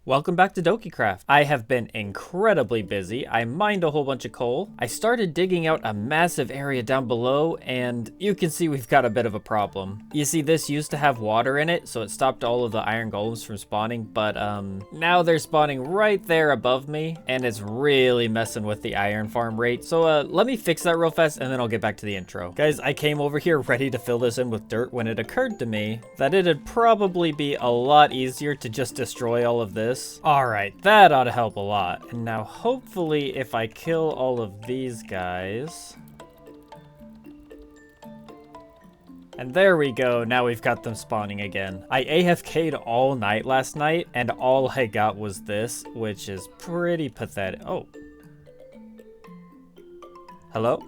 Welcome back to DokiCraft. I have been incredibly busy. I mined a whole bunch of coal. I started digging out a massive area down below, and you can see we've got a bit of a problem. You see, this used to have water in it, so it stopped all of the iron golems from spawning, but now they're spawning right there above me, and it's really messing with the iron farm rate. So let me fix that real fast, and then I'll get back to the intro. Guys, I came over here ready to fill this in with dirt when it occurred to me that it'd probably be a lot easier to just destroy all of this. Alright, that ought to help a lot. And now hopefully if I kill all of these guys... And there we go, now we've got them spawning again. I AFK'd all night last night, and all I got was this, which is pretty pathetic. Oh. Hello?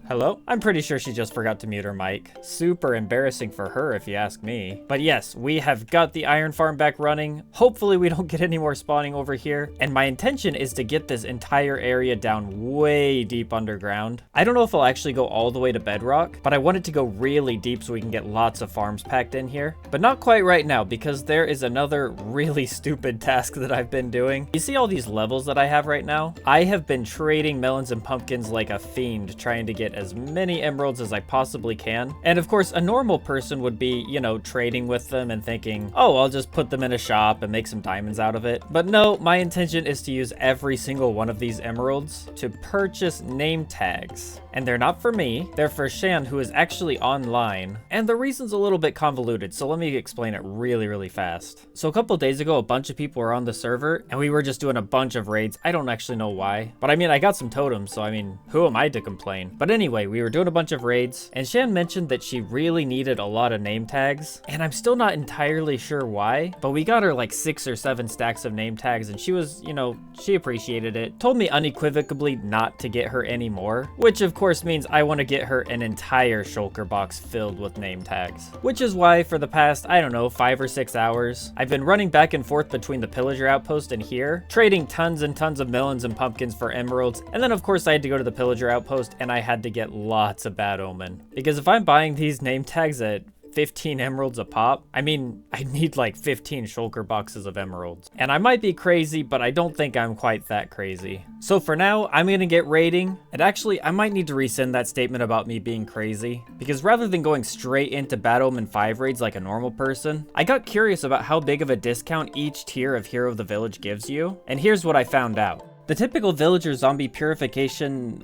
Hello? I'm pretty sure she just forgot to mute her mic. Super embarrassing for her if you ask me. But yes, we have got the iron farm back running. Hopefully we don't get any more spawning over here. And my intention is to get this entire area down way deep underground. I don't know if I'll actually go all the way to bedrock, but I want it to go really deep so we can get lots of farms packed in here. But not quite right now because there is another really stupid task that I've been doing. You see all these levels that I have right now? I have been trading melons and pumpkins like a fiend, trying to get as many emeralds as I possibly can. And of course, a normal person would be, you know, trading with them and thinking, oh, I'll just put them in a shop and make some diamonds out of it. But no, my intention is to use every single one of these emeralds to purchase name tags. And they're not for me, they're for Shan, who is actually online. And the reason's a little bit convoluted, so let me explain it really fast. So a couple days ago, a bunch of people were on the server, and we were just doing a bunch of raids. I don't actually know why, but I mean, I got some totems, so I mean, who am I to complain? But anyway, we were doing a bunch of raids, and Shan mentioned that she really needed a lot of name tags, and I'm still not entirely sure why, but we got her like 6 or 7 stacks of name tags, and she was, you know, she appreciated it. Told me unequivocally not to get her any more, which of course means I want to get her an entire shulker box filled with name tags. Which is why for the past, I don't know, 5 or 6 hours, I've been running back and forth between the pillager outpost and here, trading tons and tons of melons and pumpkins for emeralds, and then of course I had to go to the pillager outpost and I had to get lots of bad omen. Because if I'm buying these name tags at 15 emeralds a pop, I mean, I need like 15 shulker boxes of emeralds. And I might be crazy, but I don't think I'm quite that crazy. So for now, I'm gonna get raiding, and actually, I might need to rescind that statement about me being crazy, because rather than going straight into Bad Omen 5 raids like a normal person, I got curious about how big of a discount each tier of Hero of the Village gives you, and here's what I found out. The typical villager zombie purification,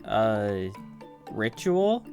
ritual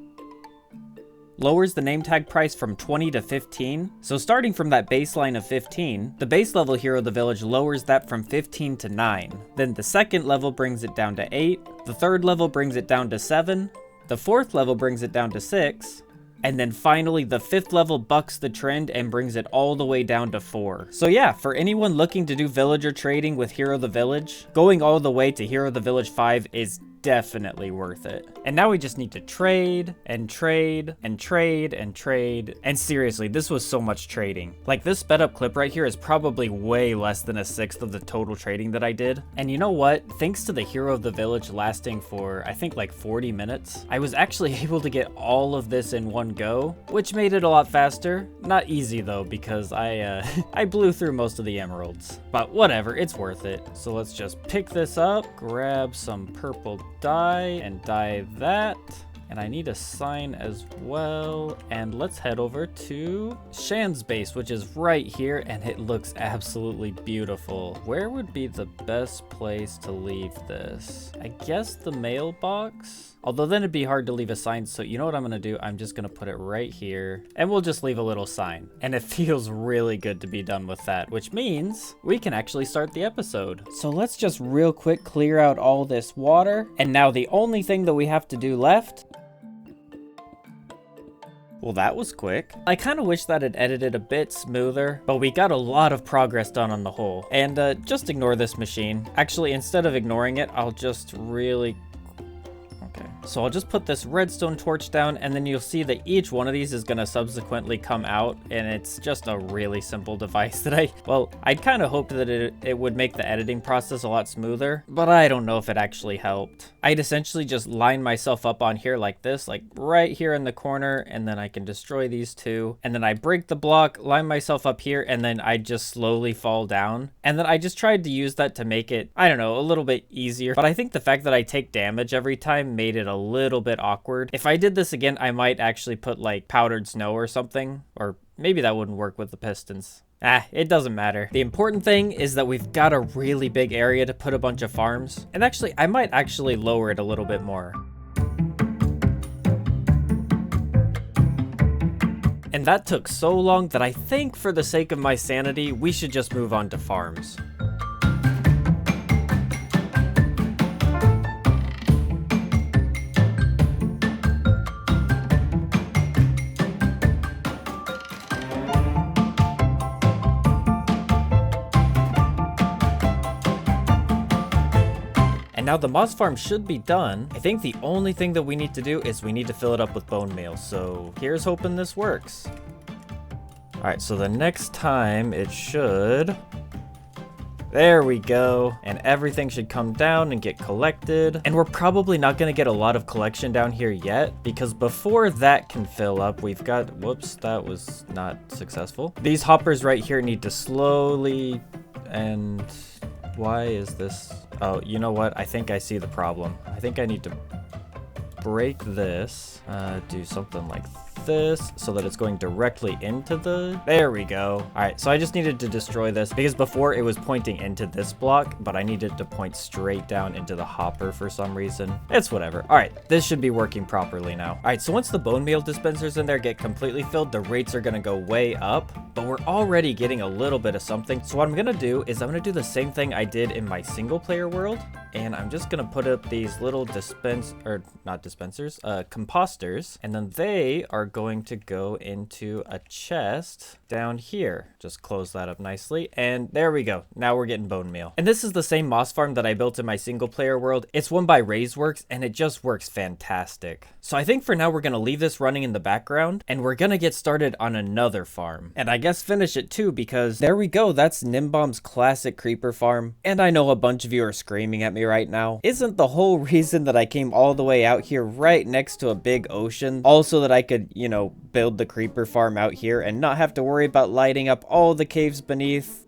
lowers the name tag price from 20 to 15. So starting from that baseline of 15, the base level Hero of the Village lowers that from 15 to 9. Then the second level brings it down to 8. The third level brings it down to 7. The fourth level brings it down to 6. And then finally, the 5th level bucks the trend and brings it all the way down to 4. So yeah, for anyone looking to do villager trading with Hero of the Village, going all the way to Hero of the Village 5 is definitely worth it. And now we just need to trade and trade and trade and trade. And seriously, this was so much trading. Like, this sped up clip right here is probably way less than 1/6 of the total trading that I did. And you know what? Thanks to the Hero of the Village lasting for, I think, like 40 minutes, I was actually able to get all of this in one go, which made it a lot faster. Not easy though, because I blew through most of the emeralds. But whatever, it's worth it. So let's just pick this up, grab some purple dye and dye that, and I need a sign as well. And let's head over to Shan's base, which is right here, and it looks absolutely beautiful. Where would be the best place to leave this? I guess the mailbox? Although then it'd be hard to leave a sign, so you know what I'm gonna do? I'm just gonna put it right here, and we'll just leave a little sign. And it feels really good to be done with that, which means we can actually start the episode. So let's just real quick clear out all this water, and now the only thing that we have to do left... Well, that was quick. I kind of wish that it edited a bit smoother, but we got a lot of progress done on the whole. And just ignore this machine. Actually, instead of ignoring it, I'll just really... Okay. So I'll just put this redstone torch down, and then you'll see that each one of these is going to subsequently come out, and it's just a really simple device that I'd kind of hoped that it would make the editing process a lot smoother, but I don't know if it actually helped. I'd essentially just line myself up on here like this, like right here in the corner, and then I can destroy these two, and then I break the block, line myself up here, and then I just slowly fall down. And then I just tried to use that to make it, I don't know, a little bit easier, but I think the fact that I take damage every time made it a little bit awkward. If I did this again, I might actually put like powdered snow or something, or maybe that wouldn't work with the pistons. It doesn't matter. The important thing is that we've got a really big area to put a bunch of farms. And actually, I might actually lower it a little bit more. And that took so long that I think for the sake of my sanity, we should just move on to farms. And now the moss farm should be done. I think the only thing that we need to do is we need to fill it up with bone meal. So here's hoping this works. All right, so the next time it should... There we go. And everything should come down and get collected. And we're probably not going to get a lot of collection down here yet, because before that can fill up, we've got... Whoops, that was not successful. These hoppers right here need to slowly... And why is this... Oh, you know what? I think I see the problem. I think I need to break this, do something like this so that it's going directly into the... There we go. All right, so I just needed to destroy this because before it was pointing into this block, but I needed to point straight down into the hopper for some reason. It's whatever. All right, this should be working properly now. All right, so once the bone meal dispensers in there get completely filled, the rates are going to go way up, but we're already getting a little bit of something. So what I'm going to do is I'm going to do the same thing I did in my single player world, and I'm just going to put up these little composters, and then they are going to go into a chest down here. Just close that up nicely, and there we go. Now we're getting bone meal. And this is the same moss farm that I built in my single player world. It's one by Raiseworks, and it just works fantastic. So I think for now we're going to leave this running in the background, and we're going to get started on another farm. And I guess finish it too, because there we go. That's Nimbomb's classic creeper farm. And I know a bunch of you are screaming at me right now. Isn't the whole reason that I came all the way out here right next to a big ocean also that I could, you know, build the creeper farm out here and not have to worry about lighting up all the caves beneath?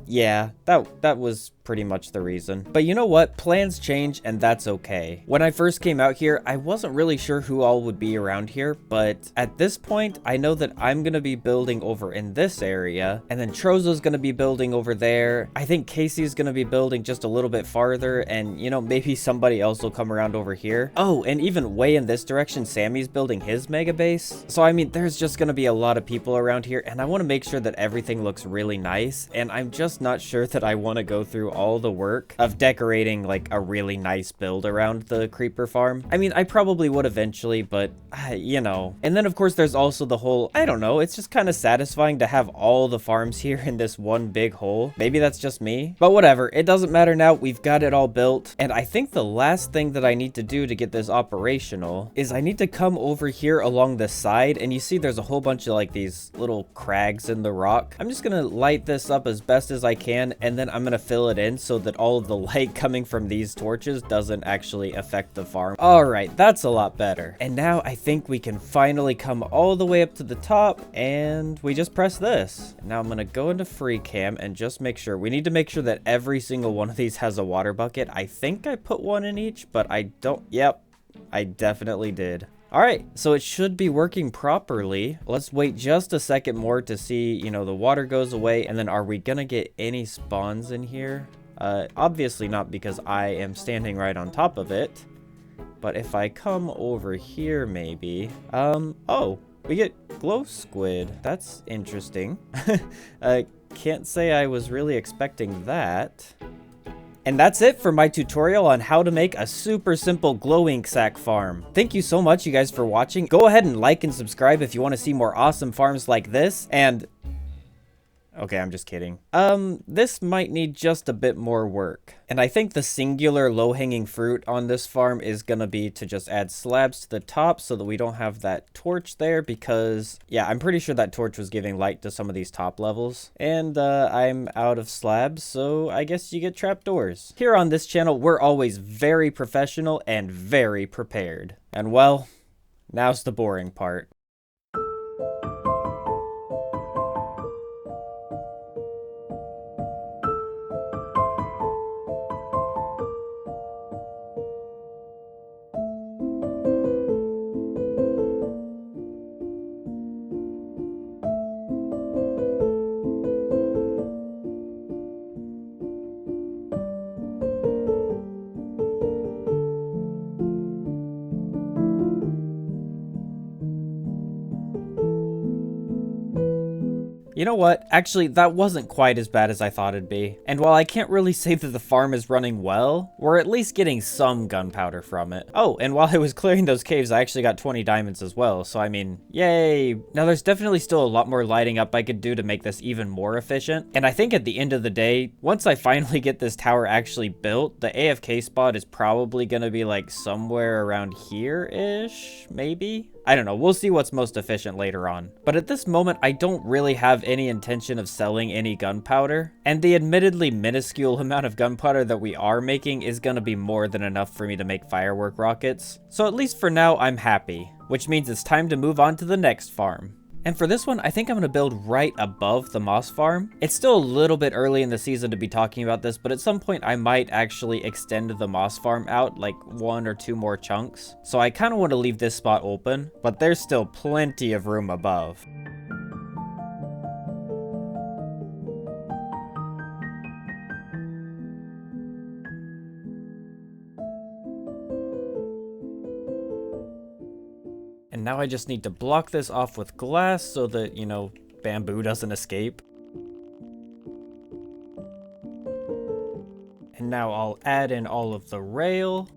Yeah, that was pretty much the reason. But you know what? Plans change, and that's okay. When I first came out here, I wasn't really sure who all would be around here, but at this point, I know that I'm gonna be building over in this area, and then Trozo's gonna be building over there. I think Casey's gonna be building just a little bit farther, and you know, maybe somebody else will come around over here. Oh, and even way in this direction, Sammy's building his mega base. So I mean, there's just gonna be a lot of people around here, and I want to make sure that everything looks really nice, and I'm just not sure that I want to go through all the work of decorating like a really nice build around the creeper farm. I mean, I probably would eventually, but you know. And then of course there's also the whole, I don't know, it's just kind of satisfying to have all the farms here in this one big hole. Maybe that's just me, but whatever, it doesn't matter now. We've got it all built, and I think the last thing that I need to do to get this operational is I need to come over here along the side, and you see there's a whole bunch of like these little crags in the rock. I'm just gonna light this up as best as I can, and then I'm gonna fill it in so that all of the light coming from these torches doesn't actually affect the farm. All right, that's a lot better. And now I think we can finally come all the way up to the top, and we just press this. Now I'm gonna go into free cam and just make sure. We need to make sure that every single one of these has a water bucket. I think I put one in each, but I don't. Yep, I definitely did. All right, so it should be working properly. Let's wait just a second more to see, you know, the water goes away, and then are we gonna get any spawns in here? Obviously not, because I am standing right on top of it. But if I come over here, maybe, oh, we get glow squid. That's interesting. Can't say I was really expecting that. And that's it for my tutorial on how to make a super simple glow ink sac farm. Thank you so much, you guys, for watching. Go ahead and like and subscribe if you want to see more awesome farms like this, and Okay, I'm just kidding. This might need just a bit more work. And I think the singular low-hanging fruit on this farm is gonna be to just add slabs to the top so that we don't have that torch there because, yeah, I'm pretty sure that torch was giving light to some of these top levels. And I'm out of slabs, so I guess you get trapdoors. Here on this channel, we're always very professional and very prepared. And well, now's the boring part. You know what? Actually, that wasn't quite as bad as I thought it'd be. And while I can't really say that the farm is running well, we're at least getting some gunpowder from it. Oh, and while I was clearing those caves, I actually got 20 diamonds as well. So, I mean, yay. Now, there's definitely still a lot more lighting up I could do to make this even more efficient. And I think at the end of the day, once I finally get this tower actually built, the AFK spot is probably going to be like somewhere around here-ish, maybe? I don't know, we'll see what's most efficient later on. But at this moment, I don't really have any intention of selling any gunpowder, and the admittedly minuscule amount of gunpowder that we are making is gonna be more than enough for me to make firework rockets. So at least for now, I'm happy, which means it's time to move on to the next farm. And for this one, I think I'm going to build right above the moss farm. It's still a little bit early in the season to be talking about this, but at some point I might actually extend the moss farm out like 1 or 2 more chunks. So I kind of want to leave this spot open, but there's still plenty of room above. And now I just need to block this off with glass so that, you know, bamboo doesn't escape. And now I'll add in all of the rail.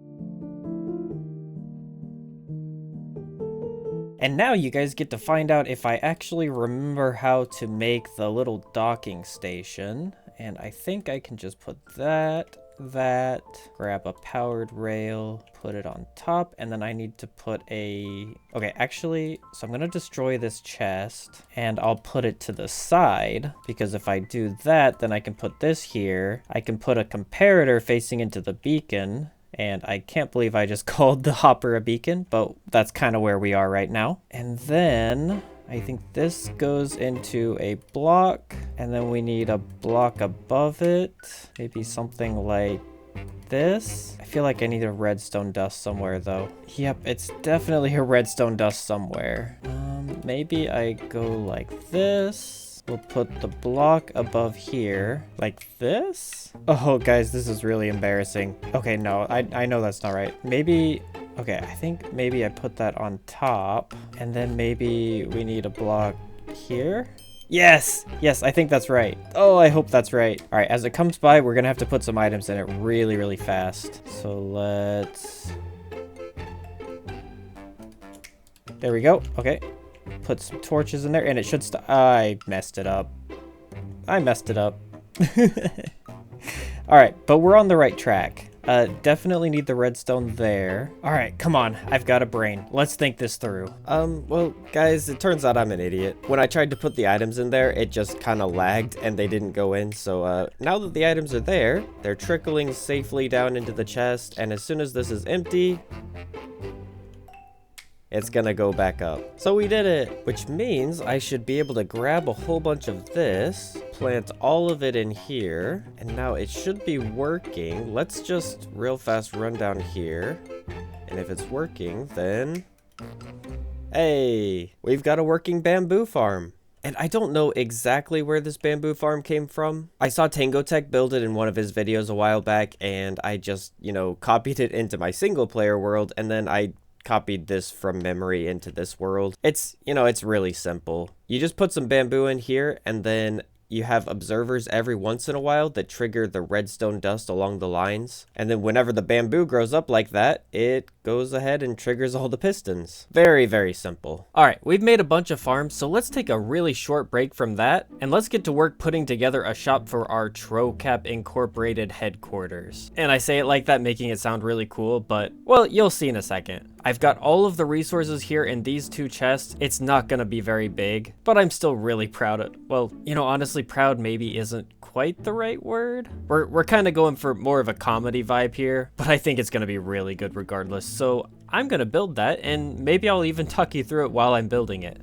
And now you guys get to find out if I actually remember how to make the little docking station. And I think I can just put that, grab a powered rail, put it on top, and then I need to put a... Okay, actually, so I'm gonna destroy this chest, and I'll put it to the side, because if I do that, then I can put this here. I can put a comparator facing into the beacon, and I can't believe I just called the hopper a beacon, but that's kind of where we are right now. And then I think this goes into a block, and then we need a block above it. Maybe something like this. I feel like I need a redstone dust somewhere, though. Yep, it's definitely a redstone dust somewhere. Maybe I go like this. We'll put the block above here, like this. Oh, guys, this is really embarrassing. Okay, no, I know that's not right. Maybe... Okay, I think maybe I put that on top, and then maybe we need a block here. Yes! Yes, I think that's right. Oh, I hope that's right. All right, as it comes by, we're gonna have to put some items in it really, really fast. So let's... There we go. Okay. Put some torches in there, and it should I messed it up. I messed it up. All right, but we're on the right track. Definitely need the redstone there. All right, come on. I've got a brain. Let's think this through. Well, guys, it turns out I'm an idiot. When I tried to put the items in there, it just kind of lagged and they didn't go in. So, now that the items are there, they're trickling safely down into the chest. And as soon as this is empty, it's gonna go back up. So we did it, which means I should be able to grab a whole bunch of this, plant all of it in here, and now it should be working. Let's just real fast run down here, and if it's working, then... Hey, we've got a working bamboo farm. And I don't know exactly where this bamboo farm came from. I saw Tango Tech build it in one of his videos a while back, and I just, you know, copied it into my single player world, and then I copied this from memory into this world. It's, you know, it's really simple. You just put some bamboo in here, and then you have observers every once in a while that trigger the redstone dust along the lines. And then whenever the bamboo grows up like that, it goes ahead and triggers all the pistons. Very, very simple. All right, we've made a bunch of farms, so let's take a really short break from that, and let's get to work putting together a shop for our Trocapp Incorporated headquarters. And I say it like that, making it sound really cool, but, well, you'll see in a second. I've got all of the resources here in these 2 chests. It's not gonna be very big, but I'm still really proud of, well, you know, honestly, proud maybe isn't quite the right word. We're kind of going for more of a comedy vibe here, but I think it's gonna be really good regardless. So I'm gonna build that, and maybe I'll even talk you through it while I'm building it.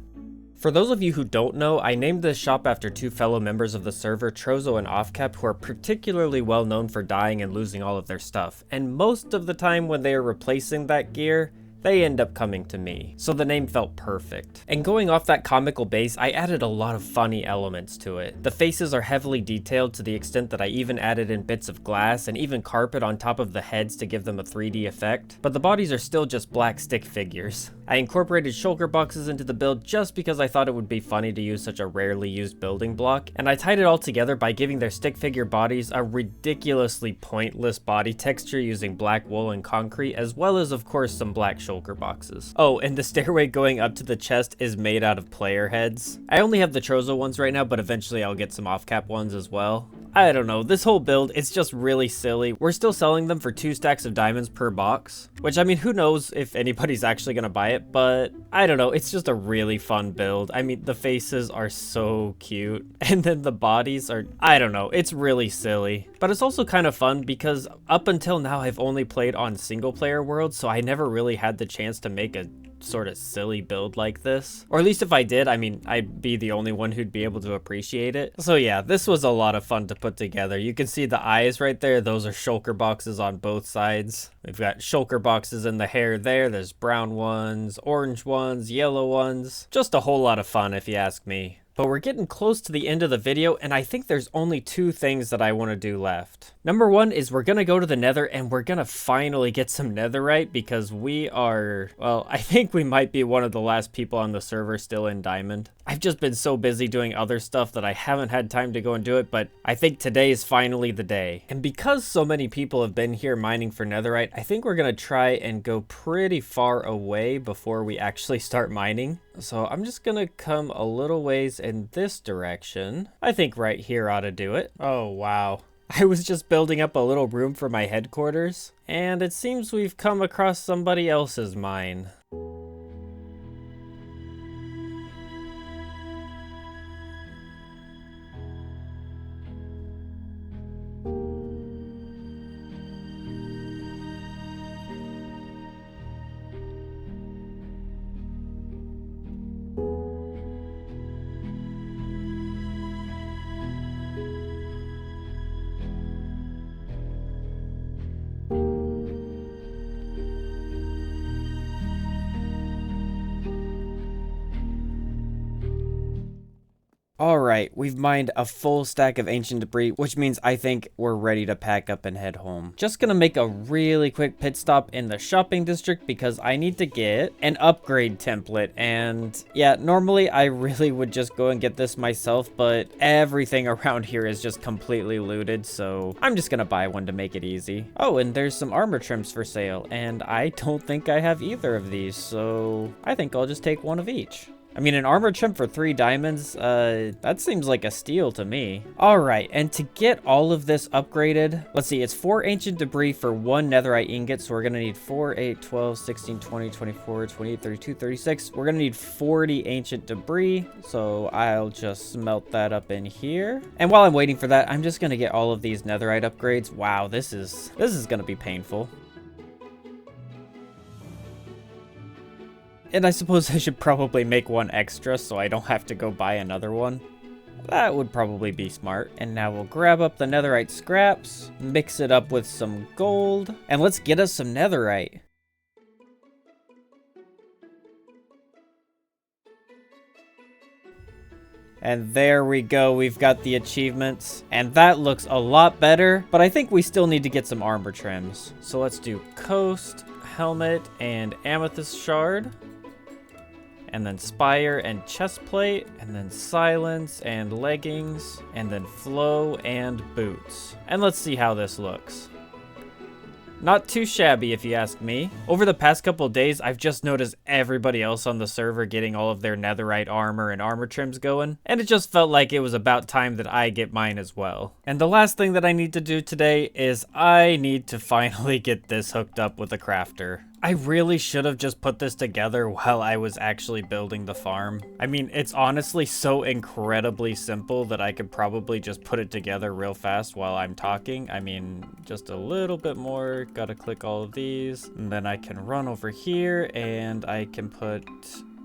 For those of you who don't know, I named this shop after 2 fellow members of the server, Trozo and Offcap, who are particularly well known for dying and losing all of their stuff. And most of the time when they are replacing that gear, they end up coming to me. So the name felt perfect. And going off that comical base, I added a lot of funny elements to it. The faces are heavily detailed to the extent that I even added in bits of glass and even carpet on top of the heads to give them a 3D effect. But the bodies are still just black stick figures. I incorporated shulker boxes into the build just because I thought it would be funny to use such a rarely used building block, and I tied it all together by giving their stick figure bodies a ridiculously pointless body texture using black wool and concrete, as well as of course some black shulker boxes. Oh, and the stairway going up to the chest is made out of player heads. I only have the Trozo ones right now, but eventually I'll get some Offcap ones as well. I don't know, this whole build, it's just really silly. We're still selling them for 2 stacks of diamonds per box, which, I mean, who knows if anybody's actually gonna buy it, but I don't know, it's just a really fun build. I mean, the faces are so cute, and then the bodies are, I don't know, it's really silly. But it's also kind of fun because up until now, I've only played on single player worlds, so I never really had the chance to make a sort of silly build like this. Or at least if I did, I mean, I'd be the only one who'd be able to appreciate it. So yeah, this was a lot of fun to put together. You can see the eyes right there. Those are shulker boxes on both sides. We've got shulker boxes in the hair there. There's brown ones, orange ones, yellow ones. Just a whole lot of fun if you ask me. But we're getting close to the end of the video, and I think there's only 2 things that I want to do left. Number 1 is we're going to go to the nether, and we're going to finally get some netherite, because we are, well, I think we might be one of the last people on the server still in diamond. I've just been so busy doing other stuff that I haven't had time to go and do it, but I think today is finally the day. And because so many people have been here mining for netherite, I think we're going to try and go pretty far away before we actually start mining. So I'm just going to come a little ways in this direction. I think right here ought to do it. Oh, wow. I was just building up a little room for my headquarters, and it seems we've come across somebody else's mine. Alright, we've mined a full stack of ancient debris, which means I think we're ready to pack up and head home. Just gonna make a really quick pit stop in the shopping district because I need to get an upgrade template, and yeah, normally I really would just go and get this myself, but everything around here is just completely looted, so I'm just gonna buy one to make it easy. Oh, and there's some armor trims for sale, and I don't think I have either of these, so I think I'll just take one of each. I mean, an armor trim for 3 diamonds, that seems like a steal to me. Alright, and to get all of this upgraded, let's see, it's 4 ancient debris for 1 netherite ingot, so we're gonna need 4, 8, 12, 16, 20, 24, 28, 32, 36. We're gonna need 40 ancient debris, so I'll just smelt that up in here. And while I'm waiting for that, I'm just gonna get all of these netherite upgrades. Wow, this is gonna be painful. And I suppose I should probably make one extra so I don't have to go buy another one. That would probably be smart. And now we'll grab up the netherite scraps, mix it up with some gold, and let's get us some netherite. And there we go, we've got the achievements, and that looks a lot better, but I think we still need to get some armor trims. So let's do coast, helmet, and amethyst shard. And then spire and chest plate, and then silence and leggings, and then flow and boots. And let's see how this looks. Not too shabby if you ask me. Over the past couple days, I've just noticed everybody else on the server getting all of their netherite armor and armor trims going, and it just felt like it was about time that I get mine as well. And the last thing that I need to do today is I need to finally get this hooked up with a crafter. I really should have just put this together while I was actually building the farm. I mean, it's honestly so incredibly simple that I could probably just put it together real fast while I'm talking. I mean, just a little bit more. Gotta click all of these. And then I can run over here and I can put,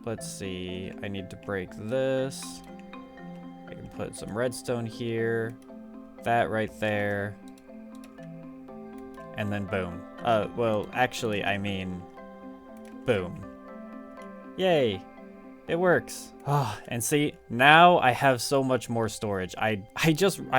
let's see, I need to break this. I can put some redstone here. That right there. And then boom. Well, actually, I mean, boom. Yay. It works. Oh, and see, now I have so much more storage. I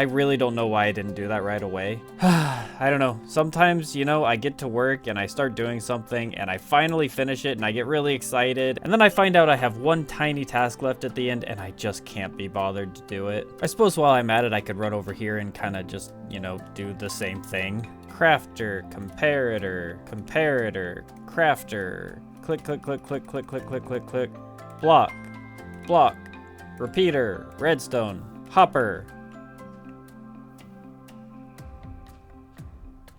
really don't know why I didn't do that right away. I don't know. Sometimes, you know, I get to work and I start doing something and I finally finish it and I get really excited. And then I find out I have one tiny task left at the end and I just can't be bothered to do it. I suppose while I'm at it, I could run over here and kind of just, you know, do the same thing. Crafter, comparator, crafter. Click, click, click, click, click, click, click, click, click. Block, block, repeater, redstone, hopper.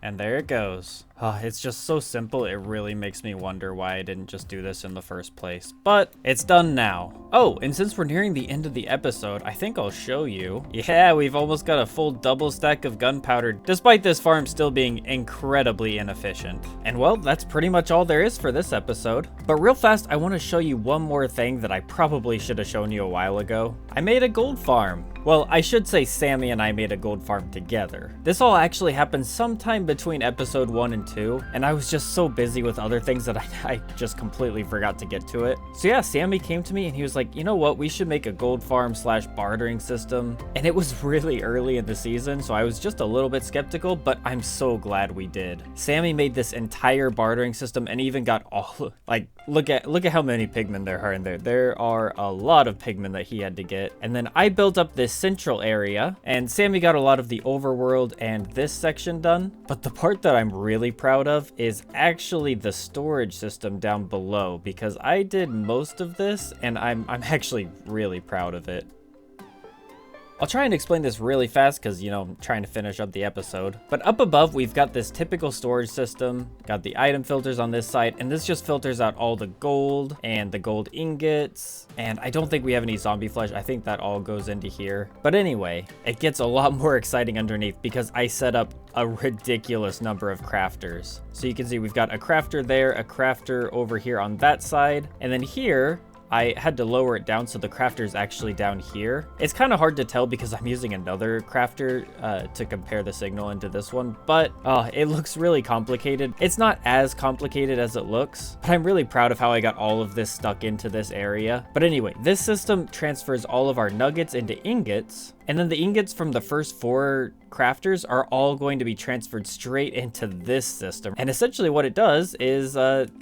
And there it goes. Oh, it's just so simple, it really makes me wonder why I didn't just do this in the first place. But it's done now. Oh, and since we're nearing the end of the episode, I think I'll show you. Yeah, we've almost got a full double stack of gunpowder, despite this farm still being incredibly inefficient. And well, that's pretty much all there is for this episode. But real fast, I want to show you one more thing that I probably should have shown you a while ago. I made a gold farm. Well, I should say Sammy and I made a gold farm together. This all actually happened sometime between episode 1 and 2, and I was just so busy with other things that I just completely forgot to get to it. So yeah, Sammy came to me and he was like, you know what, we should make a gold farm / bartering system. And it was really early in the season, so I was just a little bit skeptical, but I'm so glad we did. Sammy made this entire bartering system and even got all, like, look at how many pigmen there are in there. There are a lot of pigmen that he had to get. And then I built up this central area, and Sammy got a lot of the overworld and this section done. But the part that I'm really proud of is actually the storage system down below, because I did most of this and I'm actually really proud of it. I'll try and explain this really fast because, you know, I'm trying to finish up the episode. But up above, we've got this typical storage system, got the item filters on this side, and this just filters out all the gold and the gold ingots. And I don't think we have any zombie flesh. I think that all goes into here. But anyway, it gets a lot more exciting underneath because I set up a ridiculous number of crafters. So you can see we've got a crafter there, a crafter over here on that side, and then here, I had to lower it down so the crafter is actually down here. It's kind of hard to tell because I'm using another crafter to compare the signal into this one, but it looks really complicated. It's not as complicated as it looks, but I'm really proud of how I got all of this stuck into this area. But anyway, this system transfers all of our nuggets into ingots, and then the ingots from the first 4 crafters are all going to be transferred straight into this system. And essentially what it does is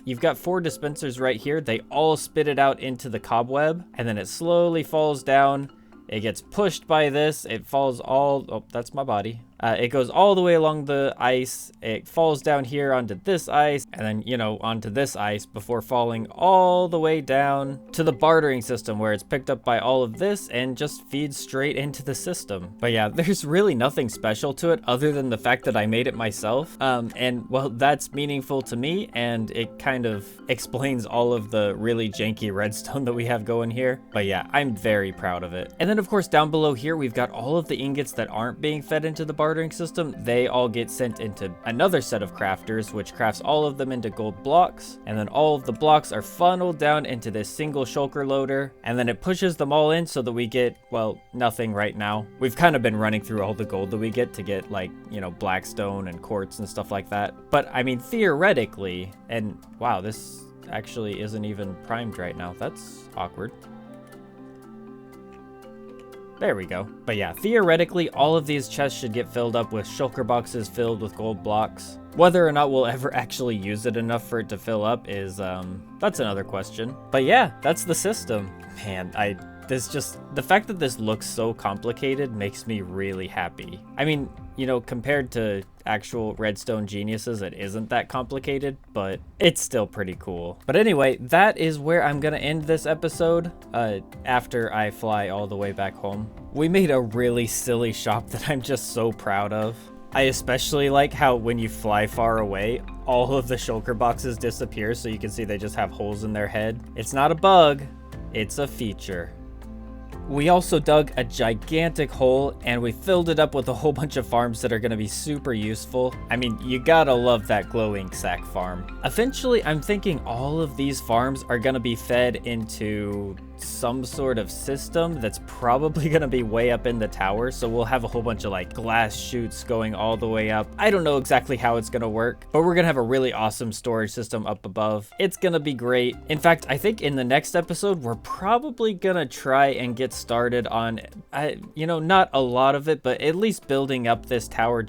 you've got 4 dispensers right here. They all spit it out into the cobweb, and then it slowly falls down. It gets pushed by this. It falls all, oh, that's my body. It goes all the way along the ice. It falls down here onto this ice, and then, you know, onto this ice before falling all the way down to the bartering system where it's picked up by all of this and just feeds straight into the system. But yeah, there's really nothing special to it other than the fact that I made it myself. And well, that's meaningful to me, and it kind of explains all of the really janky redstone that we have going here. But yeah, I'm very proud of it. And then of course down below here, we've got all of the ingots that aren't being fed into the bartering system. They all get sent into another set of crafters, which crafts all of them into gold blocks, and then all of the blocks are funneled down into this single shulker loader, and then it pushes them all in so that we get, well, nothing right now. We've kind of been running through all the gold that we get to get, like, you know, blackstone and quartz and stuff like that. But I mean, theoretically, and wow, this actually isn't even primed right now. That's awkward. There we go. But yeah, theoretically, all of these chests should get filled up with shulker boxes filled with gold blocks. Whether or not we'll ever actually use it enough for it to fill up is, that's another question. But yeah, that's the system. Man, the fact that this looks so complicated makes me really happy. I mean, you know, compared to actual redstone geniuses, it isn't that complicated, but it's still pretty cool. But anyway, that is where I'm gonna end this episode after I fly all the way back home. We made a really silly shop that I'm just so proud of. I especially like how when you fly far away, all of the shulker boxes disappear, so you can see they just have holes in their head. It's not a bug, it's a feature. We also dug a gigantic hole and we filled it up with a whole bunch of farms that are going to be super useful. I mean, you gotta love that glow ink sack farm. Eventually, I'm thinking all of these farms are going to be fed into some sort of system that's probably going to be way up in the tower. So we'll have a whole bunch of like glass chutes going all the way up. I don't know exactly how it's going to work, but we're going to have a really awesome storage system up above. It's going to be great. In fact, I think in the next episode, we're probably going to try and get started on, you know, not a lot of it, but at least building up this tower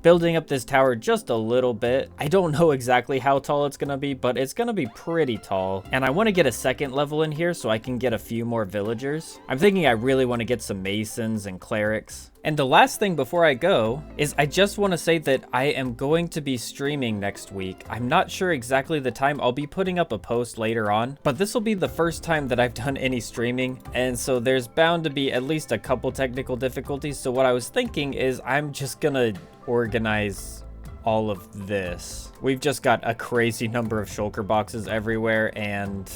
building up this tower just a little bit. I don't know exactly how tall it's gonna be, but it's gonna be pretty tall. And I want to get a second level in here so I can get a few more villagers. I'm thinking I really want to get some masons and clerics. And the last thing before I go is I just want to say that I am going to be streaming next week. I'm not sure exactly the time. I'll be putting up a post later on, but this will be the first time that I've done any streaming. And so there's bound to be at least a couple technical difficulties. So what I was thinking is I'm just gonna organize all of this. We've just got a crazy number of shulker boxes everywhere, and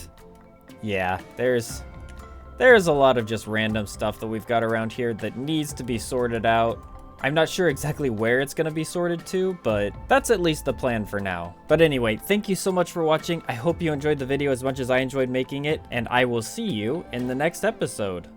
yeah, there's a lot of just random stuff that we've got around here that needs to be sorted out. I'm not sure exactly where it's going to be sorted to, but that's at least the plan for now. But anyway, thank you so much for watching. I hope you enjoyed the video as much as I enjoyed making it, and I will see you in the next episode.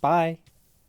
Bye.